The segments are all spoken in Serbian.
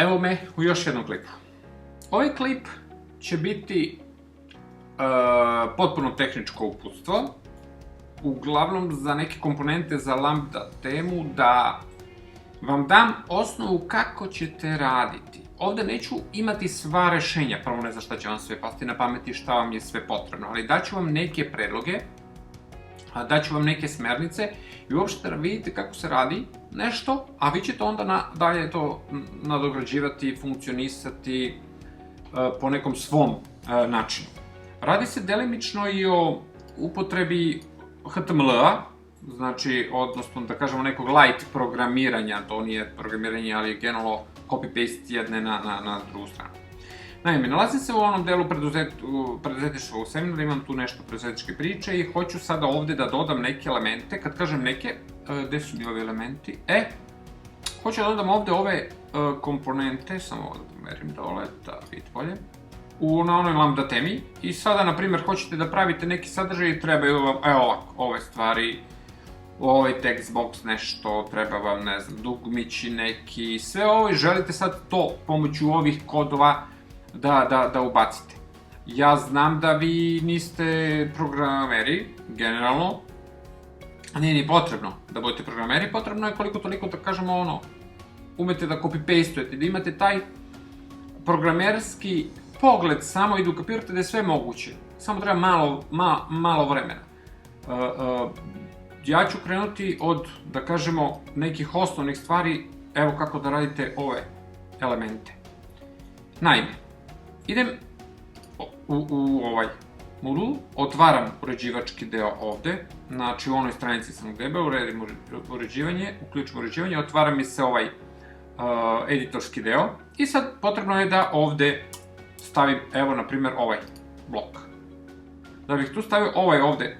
Evo me u još jednom klipu. Ovaj klip će biti potpuno tehničko uputstvo, uglavnom za neke komponente za Lambda temu, da vam dam osnovu kako ćete raditi. Ovde neću imati sva rešenja, prvo ne znam šta će vam sve pasti na pameti, šta vam je sve potrebno, ali daću vam neke predloge, daću vam neke smernice i uopšte da vidite kako se radi nešto, a vi ćete onda dalje to nadograđivati, funkcionisati po nekom svom načinu. Radi se delimično i o upotrebi HTML-a, znači, odnosno da kažemo nekog light programiranja, to nije programiranje, ali je generalno copy-paste jedne na drugu stranu. Naime, nalazim se u onom delu preduzetništva u seminaru, imam tu nešto preduzetničke priče i hoću sada ovde da dodam neke elemente. Kad kažem neke, gde su mi ovi elementi? Hoću da dodam ovde ove komponente, samo ovde da pomerim dole, da vidite bolje, na onoj Lambda temi. I sada, na primjer, hoćete da pravite neki sadržaj i trebaju vam, evo ovako, ove stvari, ovaj text box nešto, treba vam, ne znam, dugmići neki, sve ovo i želite sad to pomoću ovih kodova da ubacite. Ja znam da vi niste programeri, generalno, nije ni potrebno da budete programeri, potrebno je koliko toliko, da kažemo, umete da copy-pastujete, da imate taj programerski pogled samo i da ukapirate da je sve moguće, samo treba malo vremena. Ja ću krenuti od, da kažemo, nekih osnovnih stvari, evo kako da radite ove elemente. Naime, idem u ovaj modul, otvaram uređivački deo ovde, znači u onoj stranici sam gdje uredim uređivanje, uključim uređivanje, otvara mi se ovaj editorski deo i sad potrebno je da ovde stavim, evo, na primjer, ovaj blok. Da bih tu stavio ovaj ovde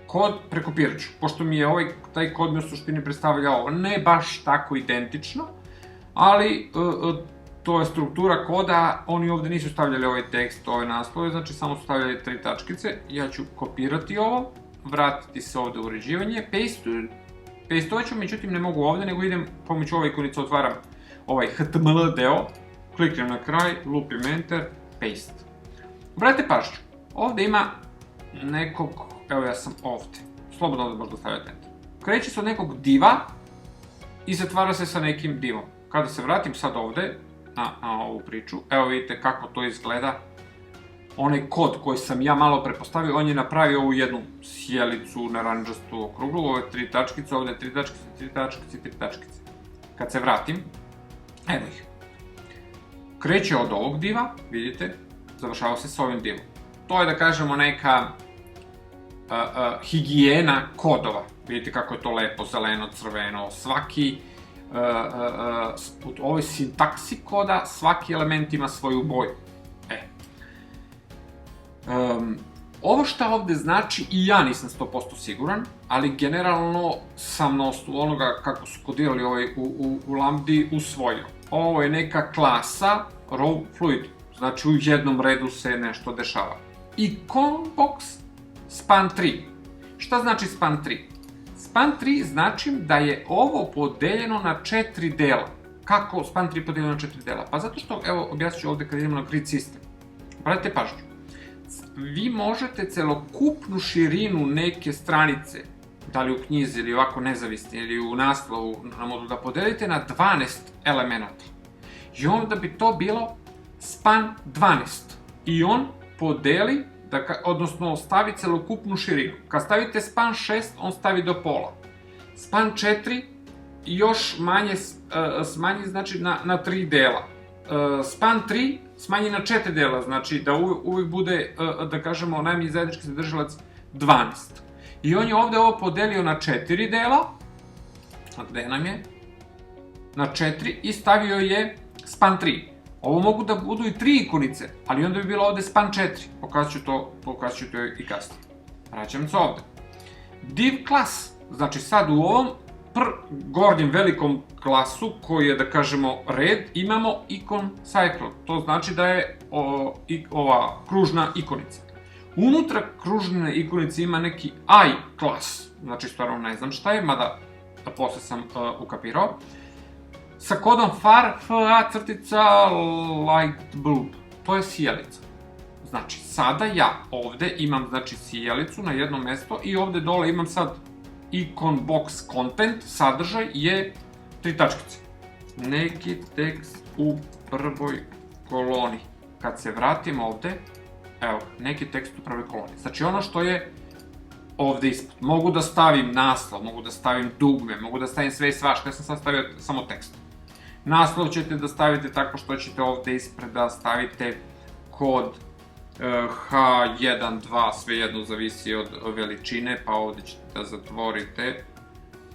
kod, prekopirat ću, pošto mi je taj kod mi u suštini predstavlja ovo, ne baš tako identično, ali to je struktura koda, oni ovde nisu stavljali ovaj tekst, ove naslove, znači samo su stavljali 3 tačkice, ja ću kopirati ovo, vratiti se ovde u uređivanje, pastovat ću, međutim ne mogu ovde, nego idem pomoću ove ikonice, otvaram ovaj HTML deo, kliknem na kraj, lupim enter, paste. Obratite pažnju, ovde ima nekog, evo ja sam ovde, slobodno ovde možda stavljate enter. Kreće se od nekog diva i zatvara se sa nekim divom. Kada se vratim sad ovde, na ovu priču, evo vidite kako to izgleda. Onaj kod koji sam ja malo prepostavio, on je napravio ovu jednu sjelicu, naranđastu okruglu, ove 3 tačkice, ovde 3 tačkice, 3 tačkice, 3 tačkice. Kad se vratim, evo ih. Kreće od ovog diva, vidite, završava se s ovim divom. To je, da kažemo, neka higijena kodova. Vidite kako je to lepo, zeleno, crveno, svaki u ovoj sintaksi koda svaki element ima svoju boju. Ovo šta ovde znači i ja nisam 100% siguran, ali generalno sam na osnovu onoga kako su kodirali u Lambdi usvojio. Ovo je neka klasa row fluid, znači u jednom redu se nešto dešava. Icon box span 3. Šta znači span 3? Span 3 znači da je ovo podeljeno na 4 dela. Kako span 3 podeljeno na 4 dela? Pa zato što, evo, objasnit ću ovde kad idemo na grid system. Pratite pažnju. Vi možete celokupnu širinu neke stranice, da li u knjizi ili ovako nezavisni ili u naslovu na modulu, da podelite na 12 elemenata. I onda bi to bilo span 12. I on podeli, odnosno stavi celokupnu širinu. Kad stavite span 6, on stavi do pola. Span 4 još manje smanji, znači na 3 dela. Span 3 smanji na 4 dela, znači da uvijek bude, da kažemo, najmanji zajednički zadržalac 12. I on je ovde ovo podelio na 4 dela, a gde nam je? Na 4 i stavio je span 3. Ovo mogu da budu i 3 ikonice, ali onda bi bilo ovde span 4. Pokazat ću to i kasnije. Vraćam se ovde. Div class, znači sad u ovom gornjem velikom klasu, koji je, da kažemo, red, imamo icon cycle. To znači da je ova kružna ikonica. Unutra kružne ikonice ima neki I klas, znači stvarno ne znam šta je, mada posle sam ukapirao. sa kodom FAR, FA crtica light bulb. To je sijalica. Znači, sada ja ovde imam, znači, sijalicu na jedno mesto i ovde dole imam sad icon box content, sadržaj je 3 tačkice. Neki tekst u prvoj koloni. Kad se vratim ovde, evo, neki tekst u prvoj koloni. Znači, ono što je ovde ispod. Mogu da stavim naslov, mogu da stavim dugme, mogu da stavim sve i svašta. Ja sam sad stavio samo tekst. Naslov ćete da stavite tako što ćete ovde ispred da stavite kod H1, 2, svejedno zavisi od veličine, pa ovde ćete da zatvorite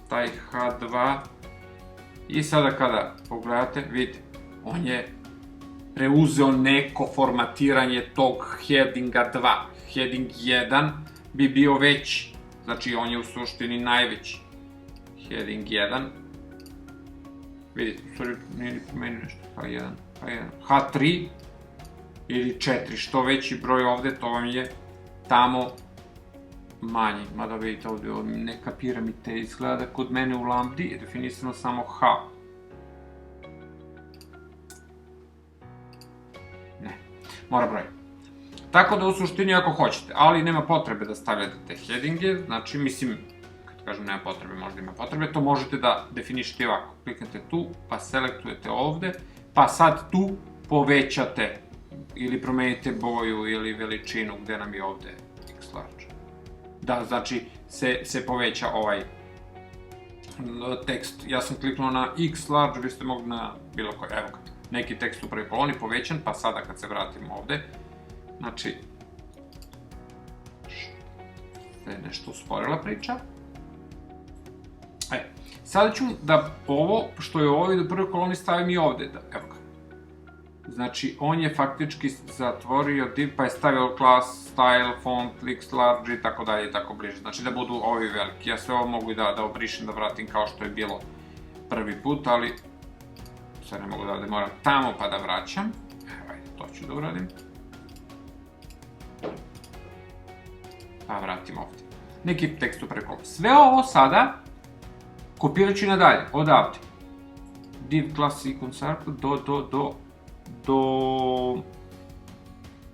taj H2 i sada kada pogledate, vidite, on je preuzeo neko formatiranje tog headinga 2. Heading 1 bi bio veći, znači on je u suštini najveći. Heading 1, vidite, u stvari nije ni promenio nešto, H1, H3 ili 4, što veći broj ovde, to vam je tamo manji. Mada vidite ovde, neka piramida izgleda kod mene u lambdi je definisano samo H. Ne, mora broj. Tako da u suštini ako hoćete, ali nema potrebe da stavljate te headinge, znači mislim, kad kažem nema potrebe, možda ima potrebe, to možete da definišete ovako. Kliknete tu, pa selektujete ovde, pa sad tu povećate ili promenite boju ili veličinu gde nam je ovde x large. Da, znači se poveća ovaj tekst. Ja sam kliknuo na x large, vi ste mogli na bilo koji, evo ga, neki tekst u prvoj koloni povećan, pa sada kad se vratimo ovde, znači se nešto usporila priča. Sada ću da ovo, što je ovo u prvoj koloni stavim i ovde, evo ga. Znači, on je faktički zatvorio div, pa je stavio class, style, font, x large i tako dalje i tako bliže. Znači da budu ovi veliki. Ja sve ovo mogu i da obrišem, da vratim kao što je bilo prvi put, ali sad ne mogu da moram tamo pa da vraćam. Evo, ajde, to ću da uradim. Pa vratim ovde. Neki tekst u preko. Sve ovo sada kopirat ću nadalje, odavde. Div class icon circle do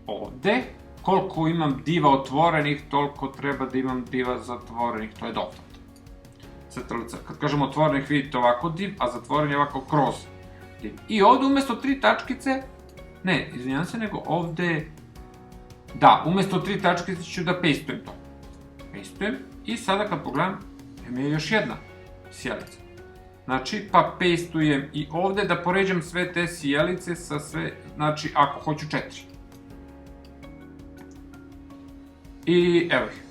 ovde. Koliko imam diva otvorenih, toliko treba da imam diva zatvorenih, to je dovoljno. Kad kažem otvorenih, vidite ovako div, a zatvoren je ovako kroz div. I ovde umesto 3 tačkice, ne, izvinjam se, nego ovde, da, umesto 3 tačkice ću da pastujem to. Pastujem i sada kad pogledam, ima je još jedna sjelica. Znači, pa pastujem i ovde da poređam sve te sjelice sa sve, znači, ako hoću 4. I evo ih.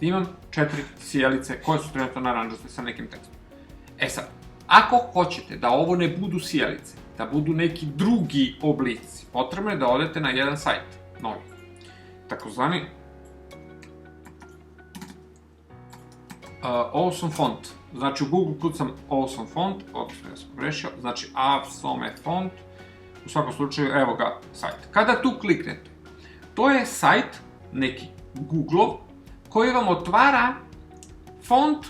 Imam 4 sjelice koje su trenutno naranđaste sa nekim tekstom. E sad, ako hoćete da ovo ne budu sjelice, da budu neki drugi oblici, potrebno je da odete na jedan sajt, novi, takozvani Awesome Font. Znači u Google kucam Awesome Font, odnosno ja sam pogrešio, znači Awesome Font, u svakom slučaju evo ga sajt. Kada tu kliknete, to je sajt, neki Google-ov, koji vam otvara font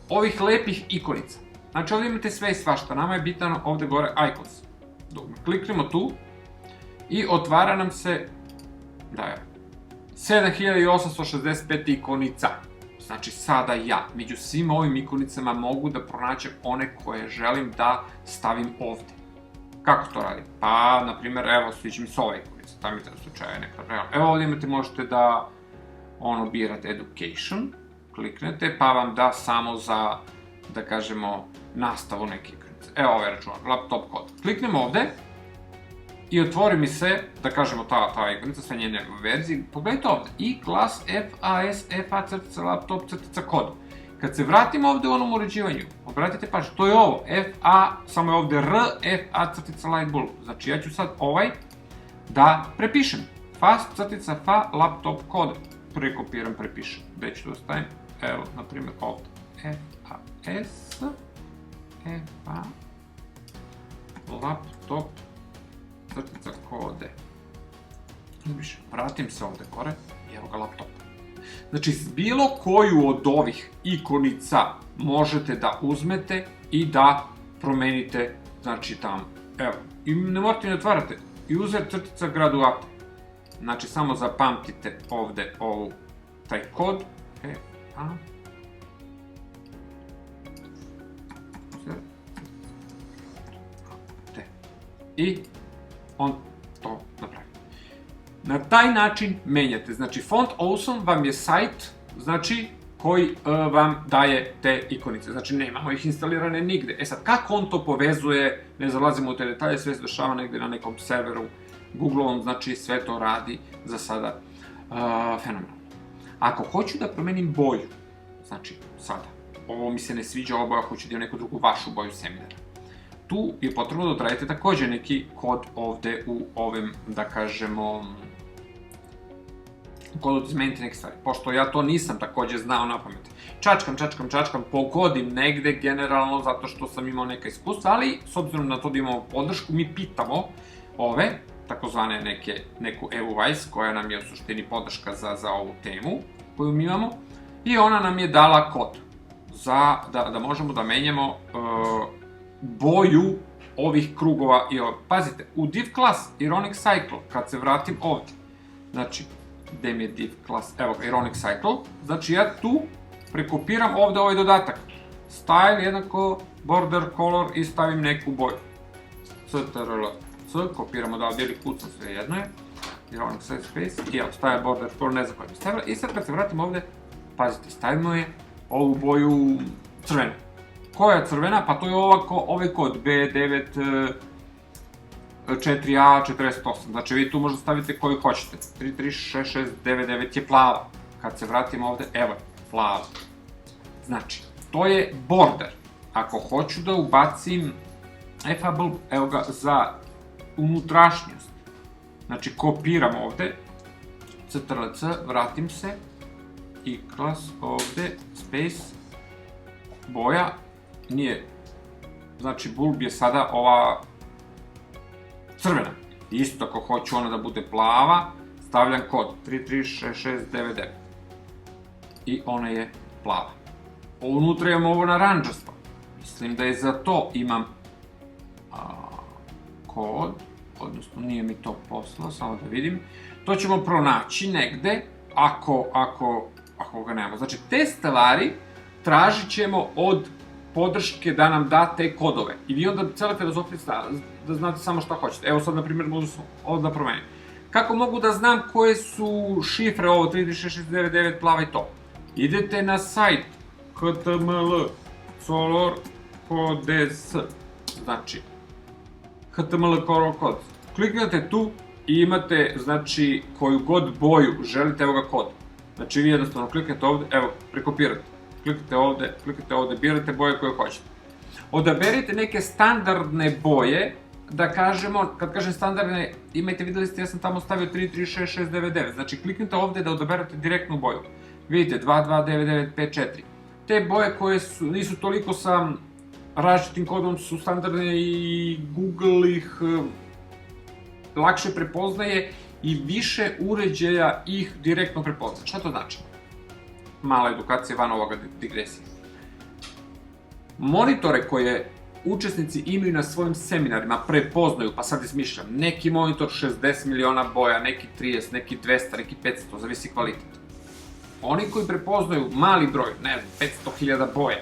ovih lepih ikonica. Znači ovdje imate sve i svašta, nama je bitno ovdje gore icons. Kliknemo tu i otvara nam se, da je, 7865 ikonica. Znači sada ja, među svim ovim ikonicama mogu da pronađem one koje želim da stavim ovde. Kako to radim? Pa, na primjer, evo, sviđa mi se ova ikonica, tam je taj slučaj neka realna. Evo ovdje imate, možete da, birate Education, kliknete, pa vam da samo za, da kažemo, nastavu neke ikonice. Evo ovaj računar, laptop kod. Kliknem ovde i otvori mi se, da kažemo, ta ikonica, sve njene verzije. Pogledajte ovde, i-class FAS FA laptop kod. Kad se vratimo ovde u onom uređivanju, obratite pažnju, to je ovo, FA, samo je ovde R, FA light bulb. Znači ja ću sad ovaj da prepišem. FA laptop kod. Prekopiram, prepišem. Gde ću da stavim? Evo, na primjer, ovde. FAS FA laptop kode. Vratim se ovde gore i evo ga laptop. Znači, bilo koju od ovih ikonica možete da uzmete i da promenite, znači tamo. Evo, i ne morate ne otvarate. User crtica graduate. Znači, samo zapamtite ovde taj kod. I on to napravi. Na taj način menjate. Znači, Font Awesome vam je sajt, znači, koji vam daje te ikonice. Znači, nemamo ih instalirane nigde. E sad, kako on to povezuje, ne zalazimo u te detalje, sve se dešava negde na nekom serveru Google-ovom, znači, sve to radi za sada fenomenalno. Ako hoću da promenim boju, znači, sada, ovo mi se ne sviđa, ova boja, hoću da imam neku drugu vašu boju seminara. Tu je potrebno da odradite takođe neki kod ovde u ovim, da kažemo, kod da izmenite neke stvari. Pošto ja to nisam takođe znao na pamet. Čačkam, pogodim negde generalno zato što sam imao neka iskustva, ali s obzirom na to da imamo podršku, mi pitamo ove, takozvane neku Evu Weiss, koja nam je u suštini podrška za ovu temu koju mi imamo, i ona nam je dala kod da možemo da menjamo boju ovih krugova i ovo. Pazite, u div class Ironic Cycle, kad se vratim ovde, znači, gde mi je div class, evo ga, Ironic Cycle, znači ja tu prekopiram ovde ovaj dodatak. Style jednako border color i stavim neku boju. CTRL-C, kopiramo da ovdje ili kucam, sve jedno je. Ironic Space, i evo, style border color, ne znam koja mi stavila. I sad kad se vratim ovde, pazite, stavimo je ovu boju crvenu. Koja je crvena? Pa to je ovaj kod B94A48. Znači vi tu možda stavite koju hoćete. 336699 je plava. Kad se vratim ovde, evo je, plava. Znači, to je border. Ako hoću da ubacim effable, evo ga, za unutrašnjost. Znači, kopiram ovde, CTRL-C, vratim se, i class ovde, space, boja, nije, znači bulb je sada ova crvena. Isto ako hoću ona da bude plava, stavljam kod 336699 i ona je plava. Unutra imam ovo naranđasto. Mislim da je za to imam kod, odnosno nije mi to poslao, samo da vidim. To ćemo pronaći negde, ako ga nemamo. Znači, te stvari tražit ćemo od podrške da nam da te kodove. I vi onda celate da znate samo šta hoćete. Evo sad, na primjer, mogu ovo da promenim. Kako mogu da znam koje su šifre ovo, 336699, plava i to? Idete na sajt HTML Color Codes, znači HTML Color Codes. Kliknete tu i imate, znači, koju god boju želite, evo ga kod. Znači, vi jednostavno kliknete ovde, evo, prekopirate. Klikate ovde, birate boje koje hoćete. Odaberite neke standardne boje, da kažemo, kad kažem standardne, videli ste, ja sam tamo stavio 336699, znači kliknite ovde da odaberete direktnu boju. Vidite, 229954. Te boje koje nisu toliko sa različitim kodom su standardne i Google ih lakše prepoznaje i više uređaja ih direktno prepoznaje. Šta to znači? Mala edukacija van ovoga digresija. Monitore koje učesnici imaju na svojim seminarima prepoznaju, pa sad izmišljam, neki monitor 60 miliona boja, neki 30, neki 200, neki 500, zavisi kvalitet. Oni koji prepoznaju mali broj, ne znam, 500.000 boja,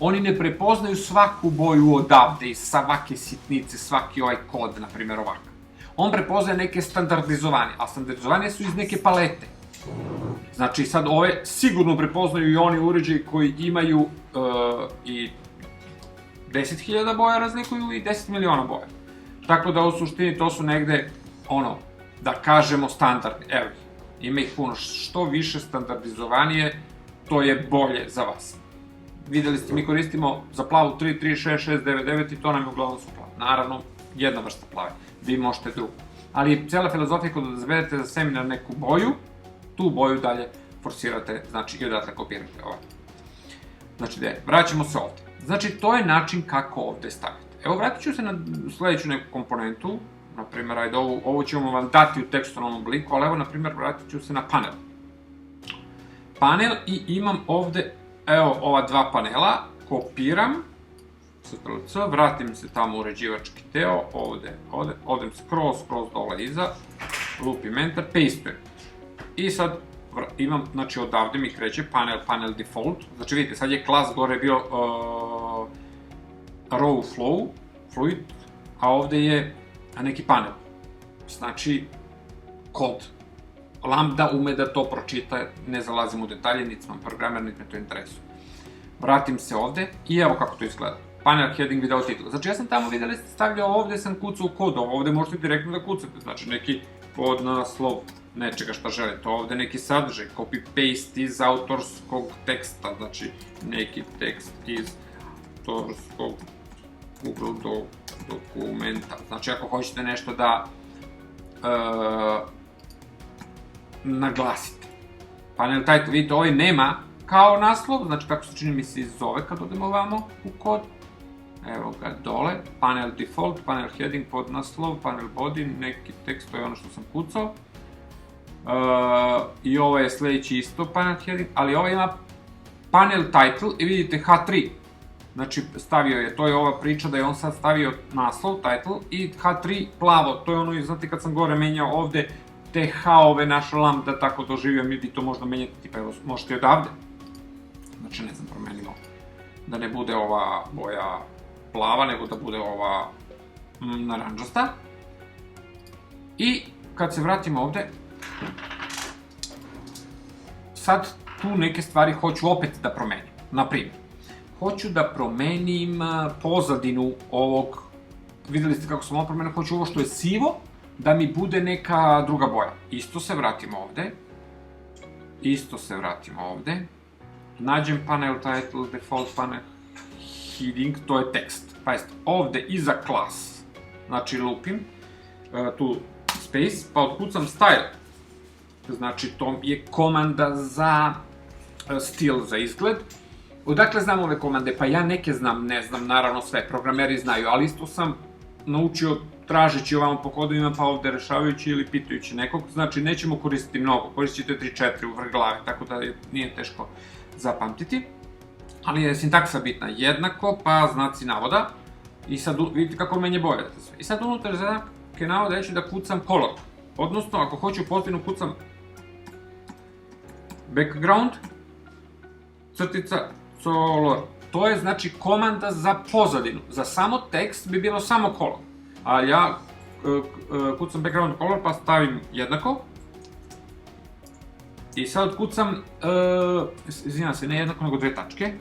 oni ne prepoznaju svaku boju odavde, iz svake sitnice, svaki ovaj kod, na primjer ovakav. On prepoznaje neke standardizovane, a standardizovane su iz neke palete. Znači, sad ove sigurno prepoznaju i oni uređaji koji imaju i 10.000 boja razlikuju i 10 miliona boja. Tako da u suštini to su negde, da kažemo standardni. Evo, ima ih puno. Što više standardizovanije, to je bolje za vas. Videli ste, mi koristimo za plavu 336699 i to nam je uglavnom su plave. Naravno, jedna vrsta plave. Vi možete drugu. Ali cijela filozofija kada izvedete za seminar neku boju, tu boju dalje forsirate, znači i odatle kopirate ovako. Znači, vraćamo se ovde. Znači, to je način kako ovde stavite. Evo, vratit ću se na sledeću neku komponentu. Naprimer, ajde, ovo ćemo vam dati u tekstualnom obliku, ali evo, naprimer, vratit ću se na panel. Panel i imam ovde, evo, ova dva panela, kopiram CTRL-C, vratim se tamo u uređivački deo, ovde, odem skroz dole iza, lupim Enter, pastujem. I sad imam, znači odavde mi kreće panel default, znači vidite, sad je klas gore bio row fluid, a ovde je neki panel. Znači, kod Lambda ume da to pročita, ne zalazim u detalje, niti sam programer, niti me to interesuje. Vratim se ovde i evo kako to izgleda. Panel heading video title. Znači ja sam tamo, videli ste, stavljao ovde, sam kucao kod, ovde možete direktno da kucate, znači neki podnaslov nečega šta želite, ovde neki sadržaj, copy-paste iz autorskog teksta, znači neki tekst iz autorskog Google dokumenta. Znači ako hoćete nešto da naglasite. Panel title, vidite, ovaj nema kao naslov, znači tako se čini mi se i zove kad odemo ovamo u kod. Evo ga dole, panel default, panel heading, podnaslov, panel body, neki tekst, to je ono što sam kucao. I ovo je sledeći isto panel heading, ali ovo ima panel title i vidite H3. Znači stavio je, to je ova priča da je on sad stavio naslov, title i H3 plavo, to je ono, znate kad sam gore menjao ovde te H-ove naša Lambda tako doživio, mi bi to možda menjati, tipa evo možete i odavde. Znači ne znam, promenimo da ne bude ova boja plava, nego da bude ova naranđasta. I kad se vratimo ovde, sad tu neke stvari hoću opet da promenim. Naprimjer, hoću da promenim pozadinu ovog, videli ste kako sam ovo promenio, hoću ovo što je sivo, da mi bude neka druga boja. Isto se vratimo ovde, nađem panel title, default panel heading, to je tekst. Pazite, ovde iza class, znači lupim, tu space, pa otkucam style. Znači to je komanda za stil, za izgled. Odakle znam ove komande? Pa ja neke znam, ne znam, naravno sve, programeri znaju, ali isto sam naučio tražeći ovamo po kodovima, pa ovde rešavajući ili pitajući nekog, znači nećemo koristiti mnogo, koristit ćete 3-4 u vrh glave, tako da nije teško zapamtiti. Ali je sintaksa bitna, jednako, pa znaci navoda, i sad vidite kako menje boje. I sad unutar znake navoda ja ću da kucam color, odnosno ako hoću pozadinu kucam background, crtica, color. To je znači komanda za pozadinu, za samo tekst bi bilo samo color. A ja kucam background color pa stavim jednako. I sad kucam, izvinjam se, ne jednako nego dve tačke.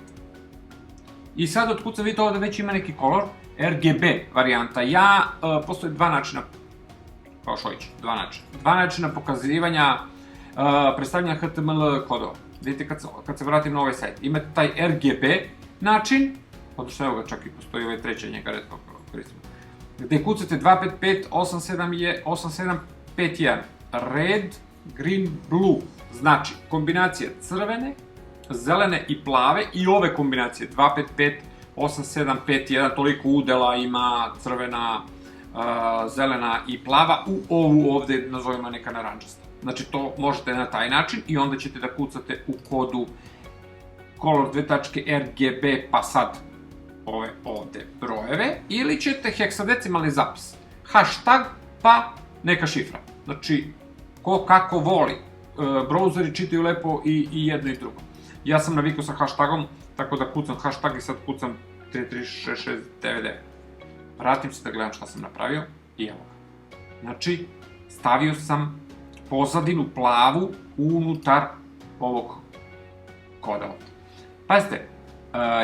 I sad otkucam, vidite ovde već ima neki color, RGB varijanta. Postoje dva načina, kao Šojić, dva načina pokazivanja, predstavljanja HTML kodova. Vidite kad se vratim na ovaj sajt, imate taj RGB način, odnosno evo ga čak i postoji ovaj treći, njega redko koristimo, gde kucate 255-8751, red, green, blue, znači kombinacija crvene, zelene i plave i ove kombinacije 255-8751, toliko udela ima crvena, zelena i plava u ovu ovde, nazovimo neka naranđasta. Znači to možete na taj način i onda ćete da kucate u kodu color RGB pa sad ove ovde brojeve, ili ćete heksadecimalni zapis, hashtag pa neka šifra. Znači ko kako voli, brauzeri čitaju lepo i jedno i drugo. Ja sam navikao sa hashtagom, tako da kucam hashtag i sad kucam 336699. Vratim se da gledam šta sam napravio i evo ga. Znači stavio sam pozadinu plavu unutar ovog koda ovde. Pazite,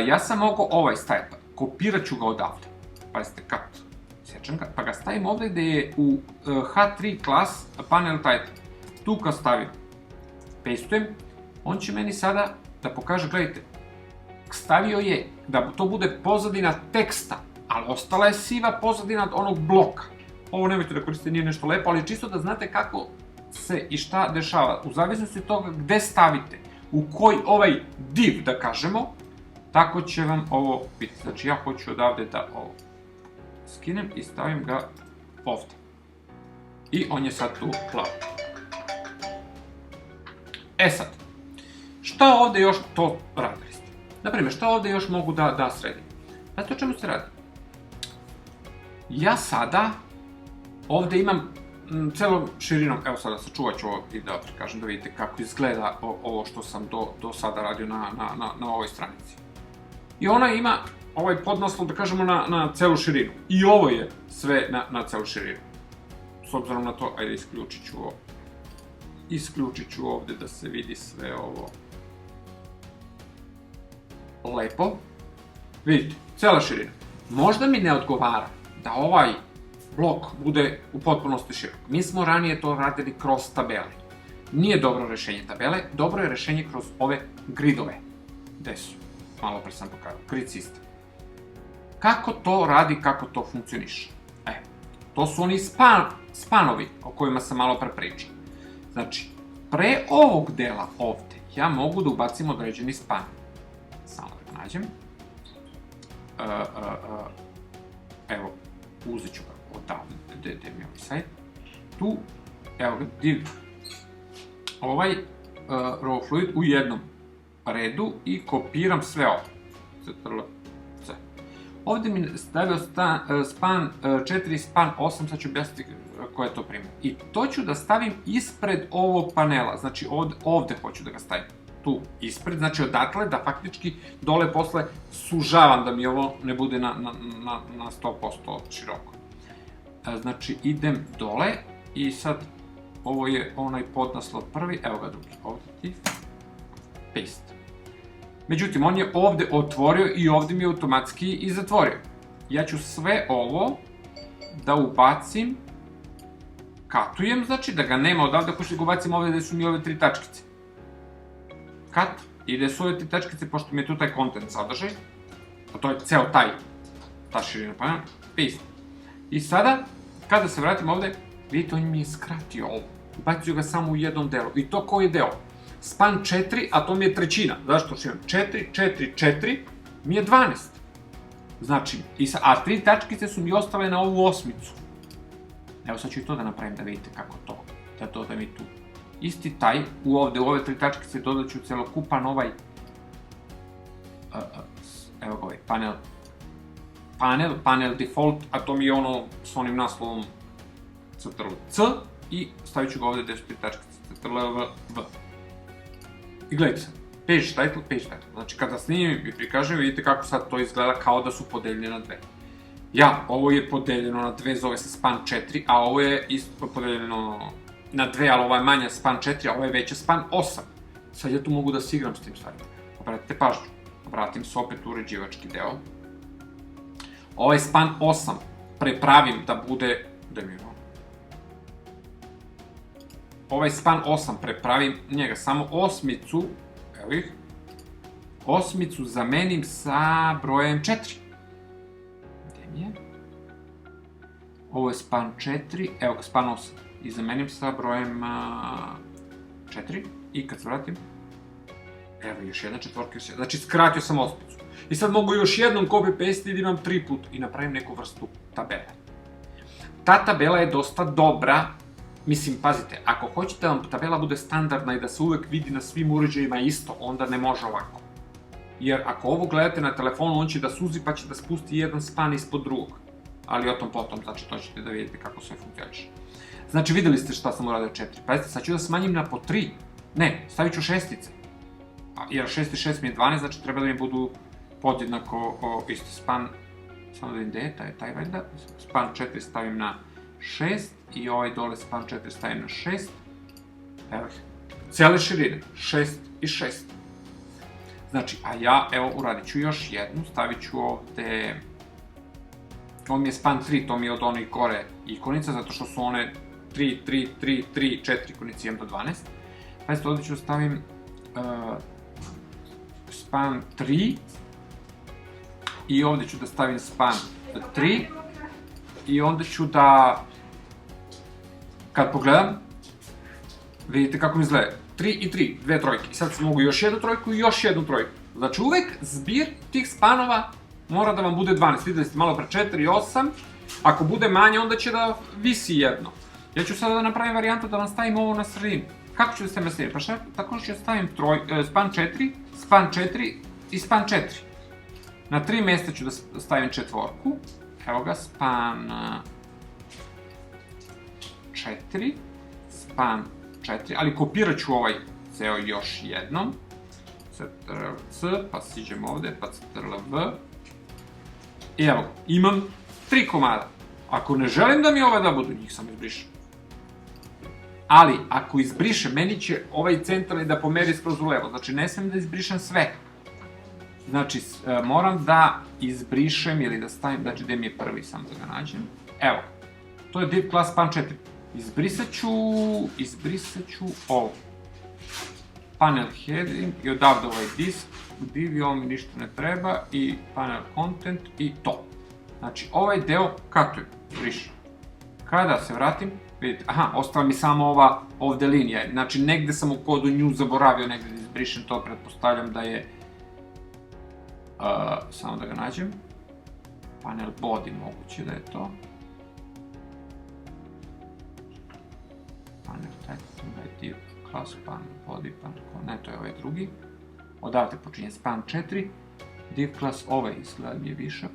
ja sam mogao ovaj staviti, kopirat ću ga odavde. Pazite, cut, sečem ga, pa ga stavim ovde gde je u H3 class panel title. Tu kad stavim, pastujem, on će meni sada da pokaže, gledajte, stavio je da to bude pozadina teksta, ali ostala je siva pozadina onog bloka. Ovo nemojte da koristite, nije nešto lepo, ali čisto da znate kako se i šta dešava. U zavisnosti od toga gde stavite, u koji ovaj div, da kažemo, tako će vam ovo biti. Znači ja hoću odavde da ovo skinem i stavim ga ovde. I on je sad tu plav. E sad, šta ovde još to radili ste? Naprimjer, šta ovde još mogu da sredim? Znate o čemu se radi? Ja sada ovde imam celom širinom, evo sada sačuvat ću ovo i da prikažem da vidite kako izgleda ovo što sam do sada radio na ovoj stranici. I ona ima ovaj podnaslov, da kažemo, na celu širinu. I ovo je sve na celu širinu. S obzirom na to, ajde isključit ću ovo. Isključit ću ovde da se vidi sve ovo lepo. Vidite, cela širina. Možda mi ne odgovara da ovaj blok bude u potpunosti širok. Mi smo ranije to radili kroz tabele. Nije dobro rešenje tabele, dobro je rešenje kroz ove gridove. Gde su? Malo pre sam pokazao. Grid system. Kako to radi, kako to funkcioniše? To su oni spanovi o kojima sam malo pre pričao. Znači, pre ovog dela ovde, ja mogu da ubacim određeni span. Samo da nađem. Evo, uzet ću ga odavno, gde mi je ovaj sajt. Tu, evo ga, div. Ovaj raw fluid u jednom redu i kopiram sve ovo. Ctrl-C. Ovde mi stavio span 4 i span 8, sad ću objasniti koja je to primjer. I to ću da stavim ispred ovog panela, znači ovde hoću da ga stavim. Tu, ispred, znači odatle da faktički dole posle sužavam da mi ovo ne bude na 100% široko. Znači idem dole i sad ovo je onaj podnaslov prvi, evo ga drugi, ovde ti, paste. Međutim, on je ovde otvorio i ovde mi je automatski i zatvorio. Ja ću sve ovo da ubacim, katujem, znači da ga nema odavde, ako što ga ubacim ovde gde su mi ove 3 tačkice. Cut, i gde su ove 3 tačkice, pošto mi je tu taj content sadržaj, a to je ceo ta širina panela, paste. I sada, kada se vratim ovde, vidite, on mi je skratio ovo. Ubacio ga samo u jednom delu. I to koji je deo? Span 4, a to mi je trećina. Zašto što imam? 4, 4, 4, mi je 12. Znači, a 3 tačkice su mi ostale na ovu osmicu. Evo sad ću i to da napravim da vidite kako to, da dodam i tu. Isti taj, u ove 3 tačkice dodat ću celokupan ovaj, evo ga ovaj, panel default, a to mi je ono s onim naslovom Ctrl-C i stavit ću ga ovde gde su 3 tačkice, Ctrl-V. I gledajte sad, page title. Znači kada snimim i prikažem, vidite kako sad to izgleda kao da su podeljene na dve. Ovo je podeljeno na dve, zove se span 4, a ovo je isto podeljeno na dve, ali ovo je manja span 4, a ovo je veća span 8. Sad ja tu mogu da se igram s tim stvarima. Obratite pažnju, vratim se opet u uređivački deo. Ovaj span 8 prepravim da bude, gde mi je ovo? Ovaj span 8 prepravim njega, samo osmicu, evo ih, osmicu zamenim sa brojem 4. Gde mi je? Ovo je span 4, evo ga span 8. I zamenim sa brojem 4 i kad se vratim, evo još jedna četvorka, znači skratio sam osmicu. I sad mogu još jednom copy-paste i da imam 3 puta i napravim neku vrstu tabele. Ta tabela je dosta dobra, mislim, pazite, ako hoćete da vam tabela bude standardna i da se uvek vidi na svim uređajima isto, onda ne može ovako. Jer ako ovo gledate na telefonu, on će da suzi pa će da spusti jedan span ispod drugog. Ali o tom potom, znači to ćete da vidite kako sve funkcioniše. Znači, videli ste šta sam uradio 4. Pazite, sad ću da smanjim na po 3. Ne, stavit ću šestice. Jer 6 i 6 mi je 12, znači treba da mi budu podjednako isti span. Samo da vidim gde je taj valjda. Span 4 stavim na 6 i ovaj dole span 4 stavim na 6. Evo ih. Cijele širine, 6 i 6. Znači, a ja, evo, uradit ću još jednu, stavit ću ovde... Ovo mi je span 3, to mi je od onih gore ikonica, zato što su one 3, 3, 3, 3, 4 ikonice, imam do 12. Pazite, ovde ću da stavim span 3 i ovde ću da stavim span 3 i onda ću da, kad pogledam, vidite kako mi izgleda, 3 i 3, dve trojke. I sad mogu još jednu trojku i još jednu trojku. Znači uvek zbir tih spanova mora da vam bude 12. Videli ste malo pre 4 i 8. Ako bude manje, onda će da visi jedno. Ja ću sada da napravim varijantu da vam stavim ovo na sredinu. Kako ću da stavim na sredinu? Pa šta? Tako ću da stavim span 4, span 4 i span 4. Na 3 mjesta ću da stavim četvorku. Evo ga, span 4. Span 4, ali kopirat ću ovaj ceo još jednom. CTRL-C, pa siđem ovde, pa CTRL-V. I evo, imam 3 komada. Ako ne želim da mi ova da budu, njih samo izbrišem. Ali, ako izbrišem, meni će ovaj centralni da pomeri skroz u levo. Znači, ne smijem da izbrišem sve. Znači, moram da izbrišem ili da stavim, znači, gde mi je prvi, samo da ga nađem. Evo, to je div class span 4. Izbrisat ću ovo. Panel heading i odavde ovaj disk, div i ovo mi ništa ne treba i panel content i to. Znači, ovaj deo katujem, brišem. Kada se vratim, vidite, aha, ostala mi samo ova ovde linija. Znači, negde sam u kodu nju zaboravio, negde da izbrišem to, pretpostavljam da je... Samo da ga nađem. Panel body, moguće da je to. Panel title, div, class, panel body, panel, ne, to je ovaj drugi. Odavde počinje span 4. Div class, ovaj izgleda mi je višak.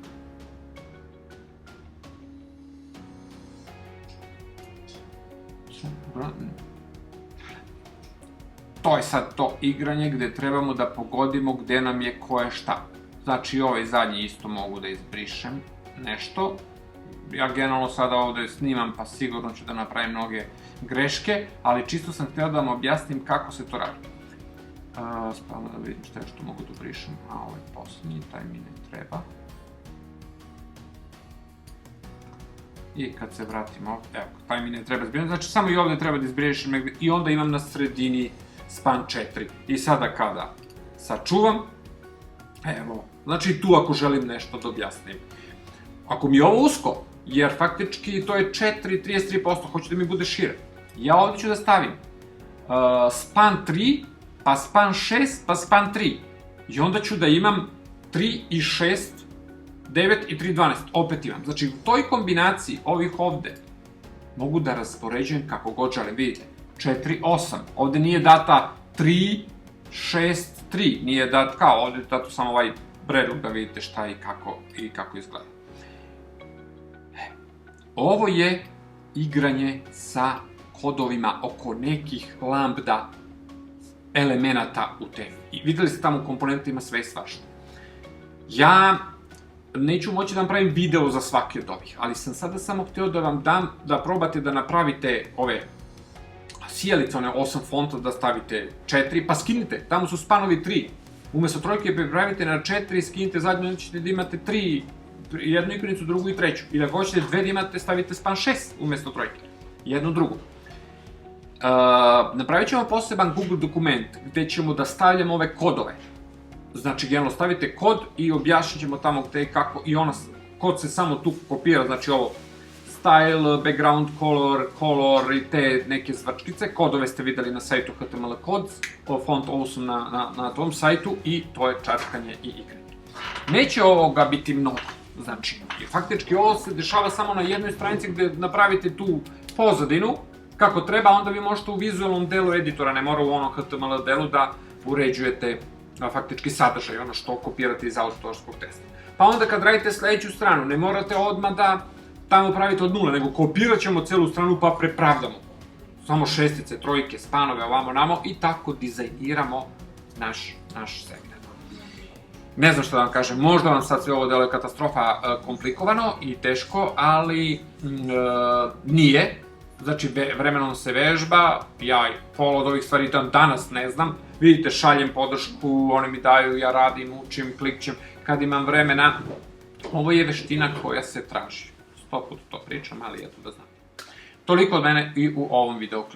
To je sad to igranje gde trebamo da pogodimo gde nam je koje šta. Znači ovaj zadnji isto mogu da izbrišem nešto. Ja generalno sada ovde snimam pa sigurno ću da napravim mnoge greške, ali čisto sam htio da vam objasnim kako se to radi. Spavno da vidim šta je što mogu da brišem, a ovaj poslednji, taj mi ne treba. I kad se vratim ovde, evo, taj mi ne treba zbrišem, znači samo i ovde treba da izbrišem negde i onda imam na sredini span 4. I sada kada sačuvam, evo, znači tu ako želim nešto da objasnim. Ako mi je ovo usko, jer faktički to je 4,33%, hoću da mi bude šire, ja ovde ću da stavim span 3, pa span 6, pa span 3. I onda ću da imam 3 i 6, 9 i 3, 12. Opet imam. Znači, u toj kombinaciji ovih ovde mogu da raspoređujem kako god želim. Vidite, 4, 8. Ovde nije data 3, 6, 3. Nije dat kao, ovde je dato samo ovaj predlog da vidite šta i kako izgleda. Ovo je igranje sa kodovima oko nekih lambda elemenata u temi. I videli ste tamo u komponentima sve i svašta. Ja neću moći da vam pravim video za svaki od ovih, ali sam sada samo htio da vam dam da probate da napravite ove sijalice, one 8 fonta, da stavite 4, pa skinite, tamo su spanovi 3. Umesto trojke prepravite na 4, skinite zadnju, onda ćete da imate 3, jednu ikonicu, drugu i treću. Ili ako hoćete dve da imate, stavite span 6 umesto trojke. Jednu drugu. Napravit ćemo poseban Google dokument gde ćemo da stavljamo ove kodove. Znači, generalno stavite kod i objašnjit ćemo tamo gde i kako i kod se samo tu kopira, znači ovo style, background color i te neke zvačkice. Kodove ste videli na sajtu HTML Codes, font Awesome na tom sajtu i to je čačkanje i igranje. Neće ovoga biti mnogo, znači, faktički ovo se dešava samo na jednoj stranici gde napravite tu pozadinu kako treba, onda vi možete u vizualnom delu editora, ne mora u onom HTML delu da uređujete faktički sadržaj, ono što kopirate iz autorskog teksta. Pa onda kad radite sledeću stranu, ne morate odmah da tamo pravite od nule, nego kopirat ćemo celu stranu pa prepravdamo. Samo šestice, trojke, spanove, ovamo, namo i tako dizajniramo naš segment. Ne znam što da vam kažem, možda vam sad sve ovo deluje katastrofa komplikovano i teško, ali nije. Znači, vremenom se vežba, ja pola od ovih stvari danas ne znam. Vidite, šaljem podršku, oni mi daju, ja radim, učim, klikćem, kad imam vremena. Ovo je veština koja se traži. 100 puta to pričam, ali eto da znam. Toliko od mene i u ovom videu.